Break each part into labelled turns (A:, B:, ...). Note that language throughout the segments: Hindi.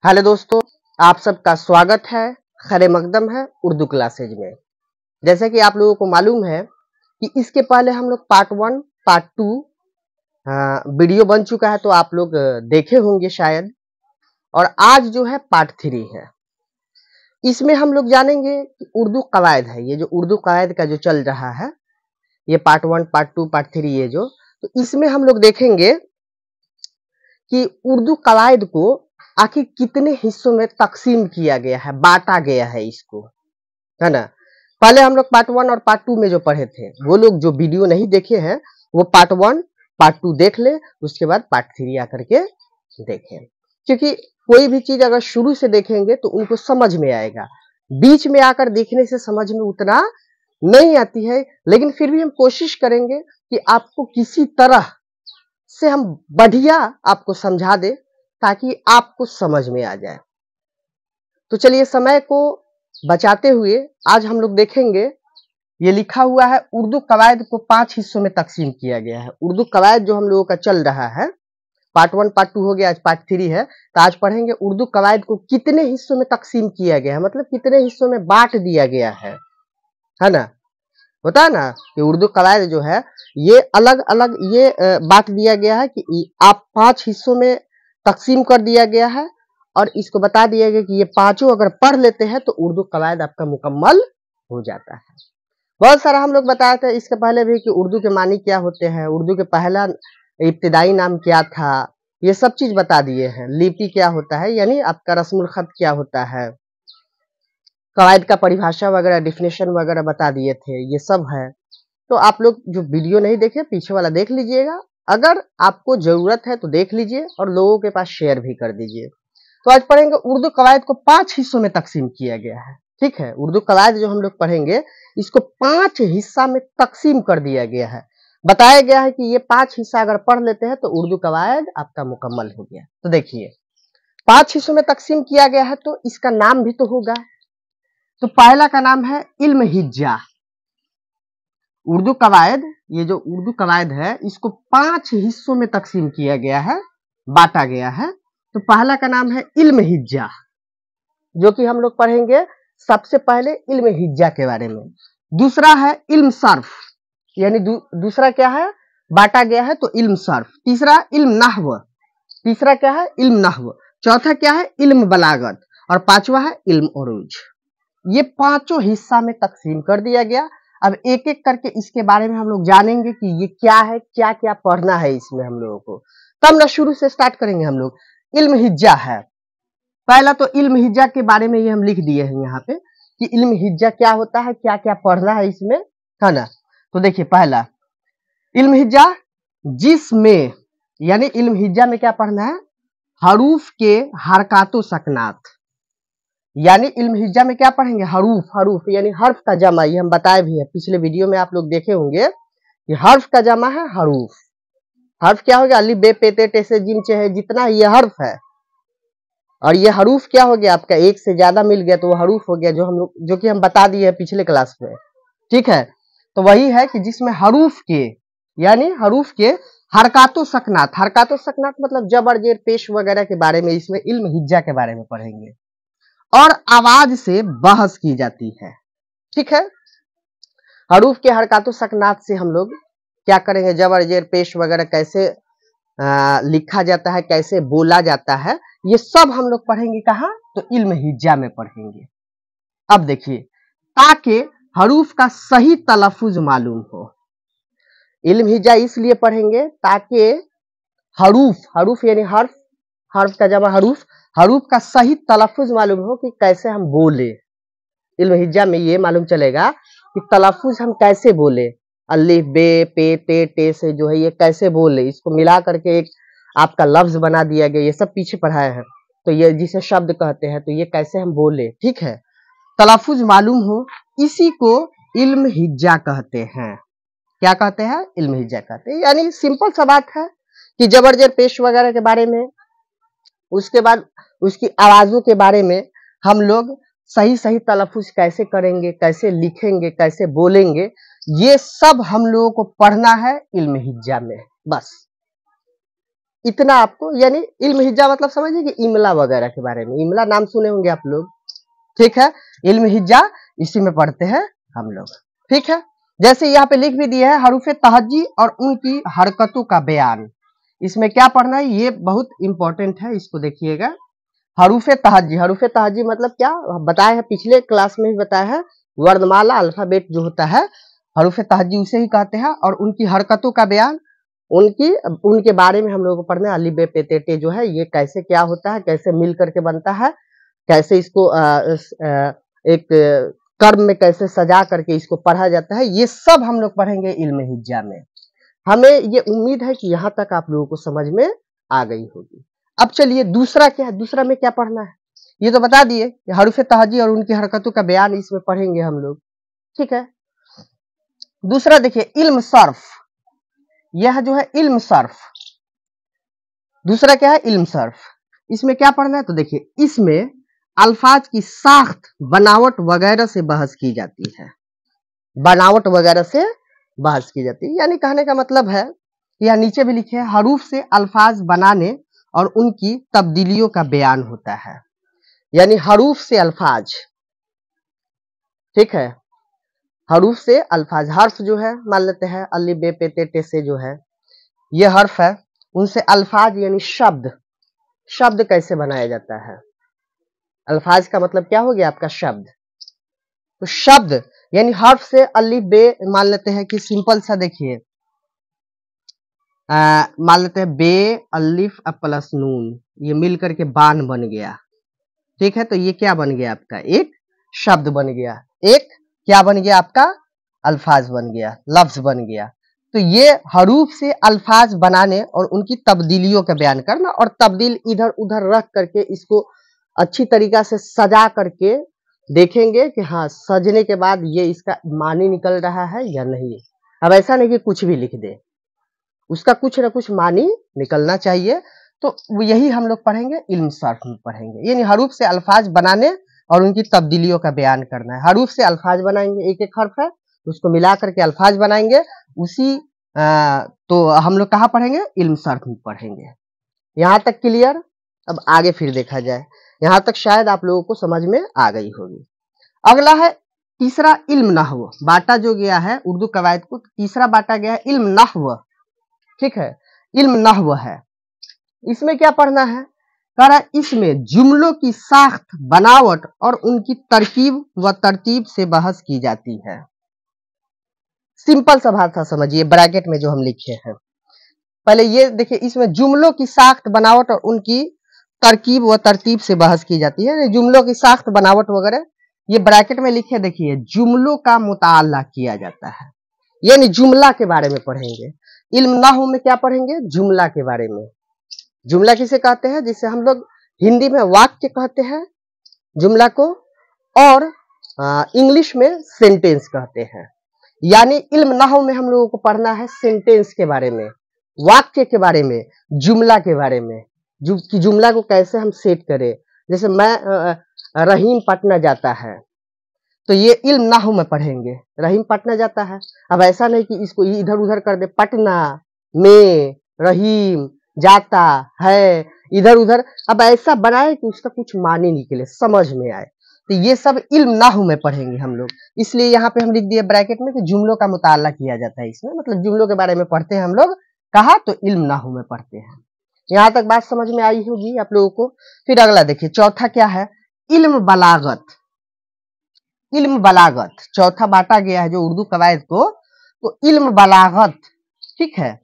A: हेलो दोस्तों, आप सबका स्वागत है। खैर मकदम है उर्दू क्लासेज में। जैसे कि आप लोगों को मालूम है कि इसके पहले हम लोग पार्ट 1 पार्ट 2 वीडियो बन चुका है, तो आप लोग देखे होंगे शायद। और आज जो है पार्ट 3 है। इसमें हम लोग जानेंगे कि उर्दू कवायद है, ये जो उर्दू कवायद का जो चल रहा है, ये पार्ट 1 पार्ट 2 पार्ट 3 ये जो, तो इसमें हम लोग देखेंगे कि उर्दू कवायद को आखिर कितने हिस्सों में तकसीम किया गया है, बांटा गया है इसको, है ना। पहले हम लोग पार्ट 1 और पार्ट 2 में जो पढ़े थे, वो लोग जो वीडियो नहीं देखे हैं वो पार्ट 1 पार्ट 2 देख ले, उसके बाद पार्ट 3 आकर के देखें। क्योंकि कोई भी चीज अगर शुरू से देखेंगे तो उनको समझ में आएगा, बीच में आकर देखने से समझ में उतना नहीं आती है। लेकिन फिर भी हम कोशिश करेंगे कि आपको किसी तरह से हम बढ़िया आपको समझा दे ताकि आपको समझ में आ जाए। तो चलिए समय को बचाते हुए आज हम लोग देखेंगे, ये लिखा हुआ है उर्दू कवायद को 5 हिस्सों में तकसीम किया गया है। उर्दू कवायद जो हम लोगों का चल रहा है, पार्ट 1 पार्ट 2 हो गया, आज पार्ट 3 है। तो आज पढ़ेंगे उर्दू कवायद को कितने हिस्सों में तकसीम किया गया है, मतलब कितने हिस्सों में बांट दिया गया है ना। होता है ना कि उर्दू कवायद जो है ये अलग अलग ये बांट दिया गया है कि आप 5 हिस्सों में तकसीम कर दिया गया है, और इसको बता दिया गया कि ये पांचों अगर पढ़ लेते हैं तो उर्दू कवायद आपका मुकम्मल हो जाता है। बहुत सारा हम लोग बताए थे इसके पहले भी कि उर्दू के मानी क्या होते हैं, उर्दू के पहला इब्तिदाई नाम क्या था, ये सब चीज बता दिए हैं। लिपि क्या होता है, यानी आपका रस्मुल खत क्या होता है, कवायद का परिभाषा वगैरह डिफिनेशन वगैरह बता दिए थे, ये सब है। तो आप लोग जो वीडियो नहीं देखे पीछे वाला देख लीजिएगा, अगर आपको जरूरत है तो देख लीजिए और लोगों के पास शेयर भी कर दीजिए। तो आज पढ़ेंगे उर्दू कवायद को 5 हिस्सों में तकसीम किया गया है। ठीक है, उर्दू कवायद जो हम लोग पढ़ेंगे इसको 5 हिस्सा में तकसीम कर दिया गया है। बताया गया है कि ये 5 हिस्सा अगर पढ़ लेते हैं तो उर्दू कवायद आपका मुकम्मल हो गया। तो देखिए 5 हिस्सों में तकसीम किया गया है, तो इसका नाम भी तो होगा। तो पहला का नाम है इल्म हिज्जा। उर्दू कवायद, ये जो उर्दू कवायद है इसको 5 हिस्सों में तकसीम किया गया है, बांटा गया है। तो पहला का नाम है इल्म हिज्जा, जो कि हम लोग पढ़ेंगे सबसे पहले इल्म हिज्जा के बारे में। दूसरा है इल्म सर्फ, यानी दूसरा क्या है बांटा गया है, तो इल्म सर्फ। तीसरा इल्म नहव, तीसरा क्या है इल्म नहव। चौथा क्या है इल्म बलागत, और पांचवा है इल्म उरूज। ये पांचों हिस्सा में तकसीम कर दिया गया। अब एक एक करके इसके बारे में हम लोग जानेंगे कि ये क्या है, क्या क्या पढ़ना है इसमें हम लोगों को। तब ना शुरू से स्टार्ट करेंगे हम लोग। इल्म हिज्जा है पहला, तो इल्म हिज्जा के बारे में ये हम लिख दिए हैं यहाँ पे कि इल्म हिज्जा क्या होता है, क्या क्या पढ़ना है इसमें, है ना। तो देखिए पहला इल्म हिज्जा, जिसमें यानी इल्म हिज्जा में क्या पढ़ना है, हरूफ के हरकातो सकनात। यानी इल्म हिज्जा में क्या पढ़ेंगे, हरूफ, हरूफ यानी हर्फ का जमा। ये हम बताए भी है पिछले वीडियो में, आप लोग देखे होंगे कि हर्फ का जमा है हरूफ। हर्फ क्या हो गया, अली बे पे ते टे से जिम चे है, जितना ये हर्फ है। और ये हरूफ क्या हो गया आपका, एक से ज्यादा मिल गया तो वो हरूफ हो गया, जो हम लोग जो कि हम बता दिए हैं पिछले क्लास में। ठीक है, तो वही है कि जिसमें हरूफ के यानी हरूफ के हरकातो सकनात, हरकातो सकनात मतलब जबर जेर पेश वगैरह के बारे में इसमें इल्म हिज्जा के बारे में पढ़ेंगे। और आवाज से बहस की जाती है। ठीक है, हरूफ के हरकातो सकनात से हम लोग क्या करेंगे, जबर जेर पेश वगैरह कैसे लिखा जाता है, कैसे बोला जाता है, ये सब हम लोग पढ़ेंगे कहाँ, तो इल्म हिज्जा में पढ़ेंगे। अब देखिए, ताकि हरूफ का सही तलफ्फुज मालूम हो, इल्म हिज्जा इसलिए पढ़ेंगे ताकि हरूफ, हरूफ यानी हर्फ, हर्फ का जमा हरूफ, हरूफ का सही तलफ्फुज मालूम हो कि कैसे हम बोले। इल्म हिज्जा में ये मालूम चलेगा कि तलफ्फुज हम कैसे बोले, अलिफ बे पे ते टे से जो है ये कैसे बोले, इसको मिला करके एक आपका लफ्ज बना दिया गया। ये सब पीछे पढ़ाए हैं, तो ये जिसे शब्द कहते हैं, तो ये कैसे हम बोले। ठीक है, तलफ्फुज मालूम हो, इसी को इल्म हिज्जा कहते हैं। क्या कहते हैं, इल्म हिज्जा कहते हैं। यानी सिंपल सा बात है कि जबर जेर पेश वगैरह के बारे में, उसके बाद उसकी आवाजों के बारे में हम लोग सही सही तलफ्फुज कैसे करेंगे, कैसे लिखेंगे, कैसे बोलेंगे, ये सब हम लोगों को पढ़ना है इल्म हिज्जा में। बस इतना आपको, यानी इल्म हिज्जा मतलब समझिए कि इमला वगैरह के बारे में, इमला नाम सुने होंगे आप लोग, ठीक है। इल्म हिज्जा इसी में पढ़ते हैं हम लोग, ठीक है। जैसे यहाँ पे लिख भी दिया है हरूफे तहज्जी और उनकी हरकतों का बयान, इसमें क्या पढ़ना है ये बहुत इंपॉर्टेंट है, इसको देखिएगा। हरूफे तहज्जी, हरूफे तहज्जी मतलब क्या बताया है, पिछले क्लास में भी बताया है, वर्णमाला अल्फाबेट जो होता है हरूफे तहज्जी उसे ही कहते हैं। और उनकी हरकतों का बयान, उनके बारे में हम लोगों को पढ़ना है। अली बे पे ते टे जो है ये कैसे क्या होता है, कैसे मिल करके बनता है, कैसे इसको एक कर्म में कैसे सजा करके इसको पढ़ा जाता है, ये सब हम लोग पढ़ेंगे इल्म हिज्जा में। हमें ये उम्मीद है कि यहाँ तक आप लोगों को समझ में आ गई होगी। अब चलिए दूसरा क्या है, दूसरा में क्या पढ़ना है ये तो बता दिए, हरूफे तहज्जी और उनकी हरकतों का बयान इसमें पढ़ेंगे हम लोग, ठीक है। दूसरा देखिए इल्म सर्फ, यह जो है इल्म सर्फ, दूसरा क्या है इल्म सर्फ। इसमें क्या पढ़ना है तो देखिए इसमें अल्फाज की साख्त, बनावट वगैरह से बहस की जाती है, बनावट वगैरह से बहस की जाती है। यानी कहने का मतलब है, या नीचे भी लिखे हरूफ से अल्फाज बनाने और उनकी तब्दीलियों का बयान होता है। यानी हरूफ से अल्फाज, ठीक है, हरूफ से अल्फाज, हर्फ जो है मान लेते हैं अली बे पे ते टे से जो है ये हर्फ है, उनसे अल्फाज यानी शब्द, शब्द कैसे बनाया जाता है। अल्फाज का मतलब क्या हो गया आपका शब्द, तो शब्द यानी हर्फ से अली बे मान लेते हैं कि सिंपल सा देखिए मान लेते हैं बे अलिफ प्लस नून, ये मिल करके बान बन गया, ठीक है। तो ये क्या बन गया आपका एक शब्द बन गया, एक क्या बन गया आपका अल्फाज बन गया, लफ्ज बन गया। तो ये हरूफ से अल्फाज बनाने और उनकी तब्दीलियों का बयान करना, और तब्दील इधर उधर रख करके इसको अच्छी तरीका से सजा करके देखेंगे कि हाँ सजने के बाद ये इसका मानी निकल रहा है या नहीं। अब ऐसा नहीं कि कुछ भी लिख दे, उसका कुछ ना कुछ मानी निकलना चाहिए। तो यही हम लोग पढ़ेंगे इल्म सर्फ में पढ़ेंगे, यानी हरूफ से अल्फाज बनाने और उनकी तब्दीलियों का बयान करना है। हरूफ से अल्फाज बनाएंगे, एक एक हर्फ है उसको मिला करके अल्फाज बनाएंगे, उसी तो हम लोग कहाँ पढ़ेंगे इल्म सर्फ में पढ़ेंगे। यहाँ तक क्लियर। अब आगे फिर देखा जाए, यहाँ तक शायद आप लोगों को समझ में आ गई होगी। अगला है तीसरा इल्म नहव, बांटा जो गया है उर्दू कवायद को, तीसरा बांटा गया है इल्म नहव, ठीक है, इल्म नहव है। इसमें क्या पढ़ना है, कह रहा है इसमें जुमलों की साख्त, बनावट और उनकी तरकीब व तरतीब से बहस की जाती है। सिंपल सा भाषा समझिए, ब्रैकेट में जो हम लिखे हैं पहले ये देखिए, इसमें जुमलों की साख्त, बनावट और उनकी तरकीब व तरतीब से बहस की जाती है। जुमलों की साख्त, बनावट वगैरह ये ब्रैकेट में लिखे देखिए, जुमलों का मुताला किया जाता है, यानी जुमला के बारे में पढ़ेंगे। इल्म नहव में क्या पढ़ेंगे, जुमला के बारे में। जुमला किसे कहते हैं, जिसे हम लोग हिंदी में वाक्य कहते हैं जुमला को, और इंग्लिश में सेंटेंस कहते हैं। यानी इल्म नहव में हम लोगों को पढ़ना है सेंटेंस के बारे में, वाक्य के बारे में, जुमला के बारे में, कि जुमला को कैसे हम सेट करें। जैसे मैं रहीम पटना जाता है, तो ये इल्म नहव में पढ़ेंगे, रहीम पटना जाता है। अब ऐसा नहीं कि इसको इधर उधर कर दे, पटना में रहीम जाता है इधर उधर, अब ऐसा बनाए कि उसका कुछ माने निकले, समझ में आए। तो ये सब इल्म नहव में पढ़ेंगे हम लोग, इसलिए यहाँ पे हम लिख दिए ब्रैकेट में कि जुमलों का मुताला किया जाता है इसमें, मतलब जुमलों के बारे में पढ़ते हैं हम लोग, कहा तो इल्म नहव में पढ़ते हैं। यहाँ तक बात समझ में आई होगी आप लोगों को। फिर अगला देखिए, चौथा क्या है, इल्म बलागत। इल्म बलागत चौथा बांटा गया है जो उर्दू कवायद को, तो इल्म बलागत, ठीक है।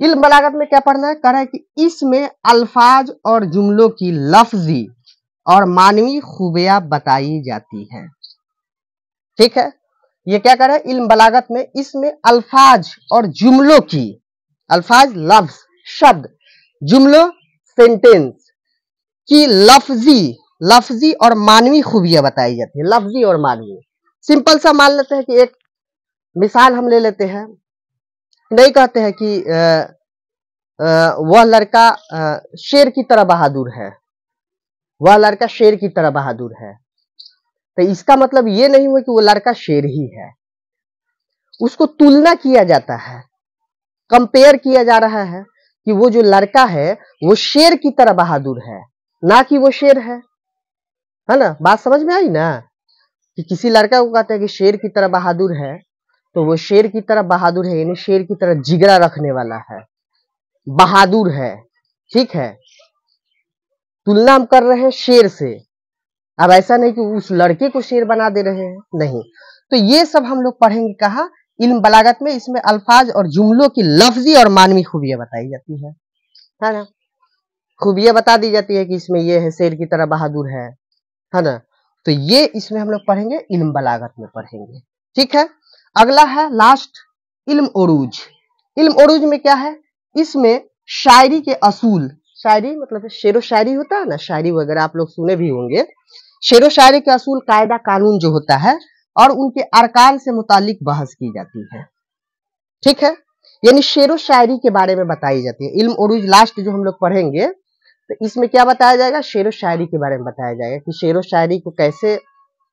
A: इल्म बलागत में क्या पढ़ना है, कह रहा है कि इसमें अल्फाज और जुमलों की लफ्जी और मानवी खूबियां बताई जाती है, ठीक है। ये क्या कर रहा है इल्म बलागत में, इसमें अल्फाज और जुमलों की, अल्फाज लफ्ज शब्द, जुमलों सेंटेंस की लफ्जी और मानवी खूबियां बताई जाती है, लफ्जी और मानवी। सिंपल सा मान लेते हैं कि एक मिसाल हम ले लेते हैं, नहीं कहते हैं कि वह लड़का शेर की तरह बहादुर है, वह लड़का शेर की तरह बहादुर है, तो इसका मतलब ये नहीं हुआ कि वो लड़का शेर ही है, उसको तुलना किया जाता है, कंपेयर किया जा रहा है कि वो जो लड़का है वो शेर की तरह बहादुर है, ना कि वो शेर है ना। बात समझ में आई ना, कि किसी लड़का को कहते हैं कि शेर की तरह बहादुर है, तो वो शेर की तरह बहादुर है, यानी शेर की तरह जिगरा रखने वाला है, बहादुर है, ठीक है। तुलना हम कर रहे हैं शेर से, अब ऐसा नहीं कि उस लड़के को शेर बना दे रहे हैं, नहीं। तो ये सब हम लोग पढ़ेंगे कहाँ, इल्म बलागत में। इसमें अल्फाज और जुमलों की लफ्जी और मानवी खूबियां बताई जाती है ना। खूबियां बता दी जाती है कि इसमें ये है, शेर की तरह बहादुर है ना। तो ये इसमें हम लोग पढ़ेंगे, इल्म बलागत में पढ़ेंगे, ठीक है। अगला है लास्ट, इल्म उरूज। इल्म उरूज में क्या है, इसमें शायरी के असूल, शायरी मतलब शेरो शायरी होता है ना, शायरी वगैरह आप लोग सुने भी होंगे। शेरो शायरी के असूल, कायदा कानून जो होता है और उनके अरकान से मुतालिक बहस की जाती है, ठीक है। यानी शेरो शायरी के बारे में बताई जाती है। इल्म उरूज लास्ट जो हम लोग पढ़ेंगे, तो इसमें क्या बताया जाएगा, शेरो शायरी के बारे में बताया जाएगा कि शेरो शायरी को कैसे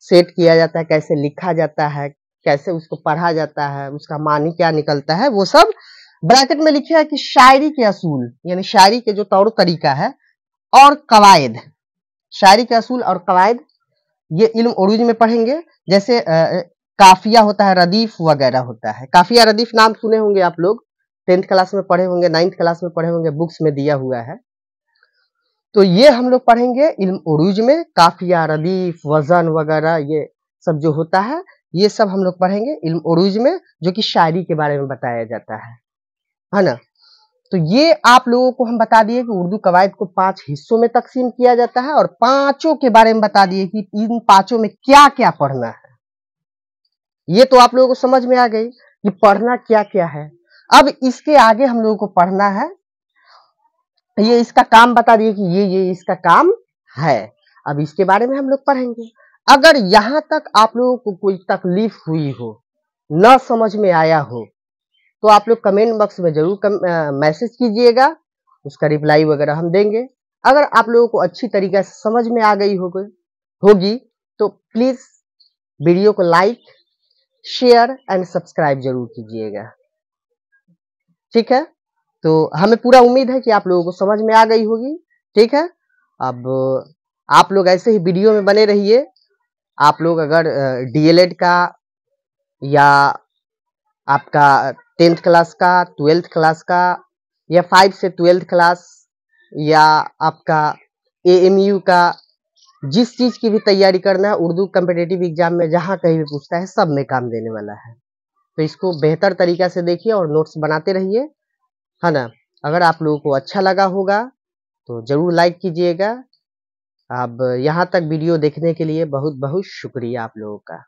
A: सेट किया जाता है, कैसे लिखा जाता है, कैसे उसको पढ़ा जाता है, उसका मानी क्या निकलता है, वो सब ब्रैकेट में लिखे है कि शायरी के असूल, यानी शायरी के जो तौर तरीका है और कवायद, शायरी के असूल और कवायद, ये इल्म उरूज में पढ़ेंगे। जैसे काफिया होता है, रदीफ वगैरह होता है। काफिया रदीफ नाम सुने होंगे आप लोग, 10th क्लास में पढ़े होंगे, 9th क्लास में पढ़े होंगे, बुक्स में दिया हुआ है। तो ये हम लोग पढ़ेंगे इल्म उरूज में, काफिया, रदीफ, वजन वगैरह ये सब जो होता है, ये सब हम लोग पढ़ेंगे इल्म उरूज में, जो कि शायरी के बारे में बताया जाता है ना। तो ये आप लोगों को हम बता दिए कि उर्दू कवायद को 5 हिस्सों में तकसीम किया जाता है और पांचों के बारे में बता दिए कि इन पांचों में क्या क्या पढ़ना है। ये तो आप लोगों को समझ में आ गई कि पढ़ना क्या क्या है। अब इसके आगे हम लोगों को पढ़ना है, ये इसका काम बता दिए कि ये इसका काम है। अब इसके बारे में हम लोग पढ़ेंगे। अगर यहां तक आप लोगों को कोई तकलीफ हुई हो, न समझ में आया हो, तो आप लोग कमेंट बॉक्स में जरूर मैसेज कीजिएगा, उसका रिप्लाई वगैरह हम देंगे। अगर आप लोगों को अच्छी तरीके से समझ में आ गई होगी तो प्लीज वीडियो को लाइक, शेयर एंड सब्सक्राइब जरूर कीजिएगा, ठीक है। तो हमें पूरा उम्मीद है कि आप लोगों को समझ में आ गई होगी, ठीक है। अब आप लोग ऐसे ही वीडियो में बने रहिए। आप लोग अगर डीएलएड का या आपका 10th क्लास का, 12th क्लास का, या 5 से 12th क्लास, या आपका एएमयू का, जिस चीज की भी तैयारी करना है, उर्दू कॉम्पिटिटिव एग्जाम में जहां कहीं भी पूछता है, सब में काम देने वाला है। तो इसको बेहतर तरीका से देखिए और नोट्स बनाते रहिए, है ना। अगर आप लोगों को अच्छा लगा होगा तो जरूर लाइक कीजिएगा। अब यहाँ तक वीडियो देखने के लिए बहुत बहुत शुक्रिया आप लोगों का।